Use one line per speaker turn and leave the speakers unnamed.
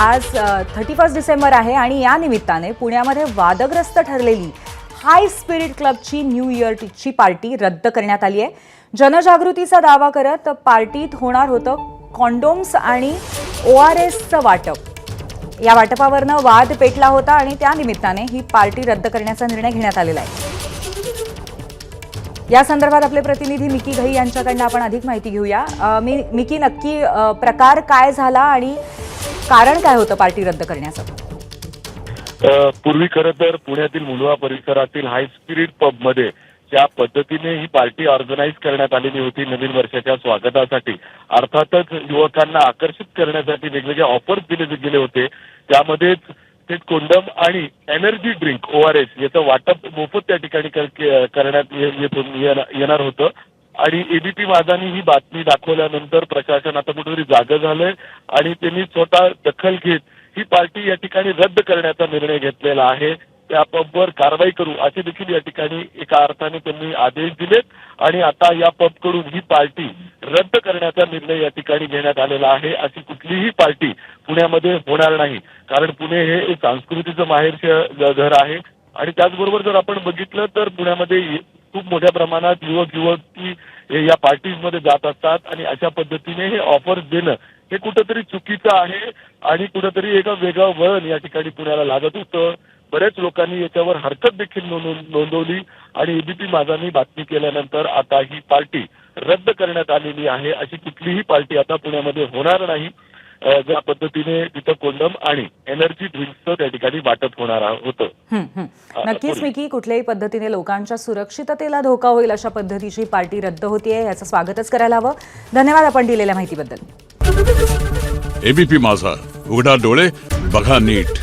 आज 31 डिसेंबर आहे आणि या निमित्ताने पुण्यामध्ये वादग्रस्त ठरलेली हाय स्पिरिट क्लबची न्यू इयरची पार्टी रद्द करण्यात आली आहे। जनजागृतीचा दावा करत पार्टीत होणार होतं कॉन्डोम्स आणि ORSचं वाटप। या वाटपावरनं वाद पेटला होता आणि त्या निमित्ताने ही पार्टी रद्द करण्याचा निर्णय घेण्यात आलेला आहे। या संदर्भात आपले प्रतिनिधी मिकी घई यांच्याकडून आपण अधिक माहिती घेऊया। मिकी, नक्की प्रकार काय झाला आणि कारण काय होतं पार्टी रद्द करण्याचं?
पूर्वी खरं तर पुण्यातील मुंढवा परिसरातील हाय स्पिरिट पब मध्ये ज्या पद्धतीने ही पार्टी ऑर्गनाईज करण्यात आलेली होती नवीन वर्षाच्या स्वागतासाठी, अर्थातच युवकांना आकर्षित करण्यासाठी वेगवेगळे ऑफर्स दिले गेले होते। त्यामध्ये थेट कोंडम आणि एनर्जी ड्रिंक ORS याचं वाटप मोफत त्या ठिकाणी करण्यात येणार होतं। आणि एबीपी माझानी ही बातमी दाखवल्यानंतर प्रशासन आता कुठेतरी जागं झालंय आणि त्यांनी स्वतः दखल घेत ही पार्टी या ठिकाणी रद्द करण्याचा निर्णय घेतलेला आहे। त्या पबवर कारवाई करू असे देखील या ठिकाणी एका अर्थाने त्यांनी आदेश दिलेत आणि आता या पबकडून ही पार्टी रद्द करण्याचा निर्णय या ठिकाणी घेण्यात आलेला आहे। अशी कुठलीही पार्टी पुण्यामध्ये होणार नाही, कारण पुणे हे संस्कृतीचं माहेर घर आहे। आणि त्याचबरोबर जर आपण बघितलं तर पुण्यामध्ये खूप मोठ्या प्रमाणात युवती या पार्टीजमध्ये जात असतात आणि अशा पद्धतीने हे ऑफर्स देणं हे कुठेतरी चुकीचं आहे आणि कुठेतरी एका वेगळं वळण या ठिकाणी पुण्याला लागत होतं। बऱ्याच लोकांनी याच्यावर हरकत देखील नोंदवली आणि एबीपी माझानी बातमी केल्यानंतर आता ही पार्टी रद्द करण्यात आलेली आहे। अशी कुठलीही पार्टी आता पुण्यामध्ये होणार नाही, ज्या पद्धतीने तिथं कोंडम आणि एनर्जी ड्रिंक्सचं त्या ठिकाणी वाटप होणार होतं।
नक्कीच मिकी, कुठल्याही पद्धतीने लोकांच्या सुरक्षिततेला धोका होईल अशा पद्धतीची पार्टी रद्द होतीये याचं स्वागतच करायला हवं। धन्यवाद आपण दिलेल्या माहितीबद्दल।
एबीपी माझा, उघडा डोळे बघा नीट।